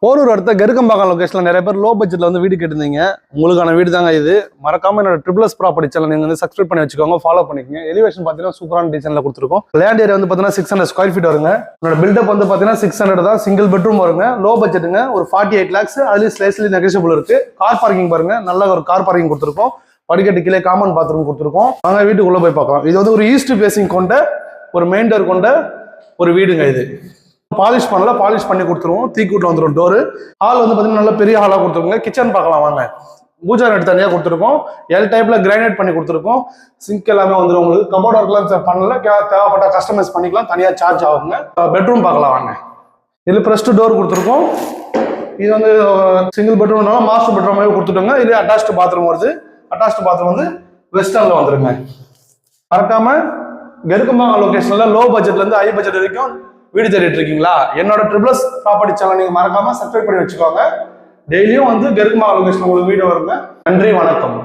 போரூர் அடுத்த கருக்கம்பாக்கம் லொகேஷனில் நிறைய பேர் லோ பட்ஜெட்டில் வந்து வீடு கேட்டிருந்தீங்க. உங்களுக்கான வீடு தாங்க இது. மறக்காம என்னோட ட்ரிபிள்எஸ் ப்ராப்பர்ட்டி சேனல் நீங்கள் வந்து சப்ஸ்கிரைப் பண்ணி வச்சுக்கோங்க, ஃபாலோ பண்ணிக்கோங்க. எலிவேஷன் பார்த்தீங்கன்னா சூப்பரான டிசைனில் கொடுத்துருக்கோம். லேண்ட் ஏரியா வந்து பார்த்தீங்கன்னா 600 ஸ்கொயர் ஃபீட் வருங்க. என்னோட பில்டப் வந்து பார்த்தீங்கன்னா 600 தான். சிங்கிள் பெட்ரூம் வருங்க. லோ பட்ஜெட்டுங்க. ஒரு 48 lakhs. அதுலேயும் ஸ்லைஸ்லி நெகோஷியபிள் இருக்கு. கார் பார்க்கிங் பாருங்க, நல்ல ஒரு கார் பார்க்கிங் கொடுத்துருக்கோம். படிக்கட்டு கீழே காமன் பாத்ரூம் கொடுத்துருக்கோம். நாங்க வீட்டுக்குள்ள போய் பார்க்கலாம். இது வந்து ஒரு ஈஸ்ட் ஃபேசிங் கொண்ட ஒரு மெயின் டோர் கொண்ட ஒரு வீடுங்க. இது பாலிஷ் பண்ணல, பாலிஷ் பண்ணி கொடுத்துருவோம். தீக்கூட்டில் வந்துடும் டோரு. ஹால் வந்து பார்த்தீங்கன்னா நல்ல பெரிய ஹாலாக கொடுத்துருக்கோங்க. கிச்சன் பார்க்கலாம் வாங்க. பூஜா நெட் தனியாக கொடுத்துருக்கோம். எல் டைப்ல கிரானைட் பண்ணி கொடுத்துருக்கோம். சிங்க் எல்லாமே வந்துடும் உங்களுக்கு. கபோர்ட் ஒர்க்லாம் பண்ணல, தேவைப்பட்ட கஸ்டமைஸ் பண்ணிக்கலாம், தனியாக சார்ஜ் ஆகுங்க. பெட்ரூம் பார்க்கலாம் வாங்க. இதில் ப்ரெஸ்ட் டோர் கொடுத்துருக்கோம். இது வந்து சிங்கிள் பெட்ரூம்னால மாஸ்டர் பெட்ரூமாவே கொடுத்துட்டோங்க. இது அட்டாச்டு பாத்ரூம் வருது. அட்டாச்டு பாத்ரூம் வந்து வெஸ்டர்ன்ல வந்துருங்க. மறக்காம கருக்கம்பாக்கம் லொகேஷன்ல லோ பட்ஜெட்ல இருந்து ஹை பட்ஜெட் வரைக்கும் வீடு தேடிட்டு இருக்கீங்களா? என்னோட ட்ரிபிள்எஸ் ப்ராப்பர்ட்டி சேனல் நீங்க மறக்காம சப்ஸ்கிரைப் பண்ணி வச்சுக்கோங்க. டெய்லியும் வந்து கருக்கம்பாக்கம் லொகேஷன் உங்களுக்கு வீடு வருங்க. நன்றி, வணக்கம்.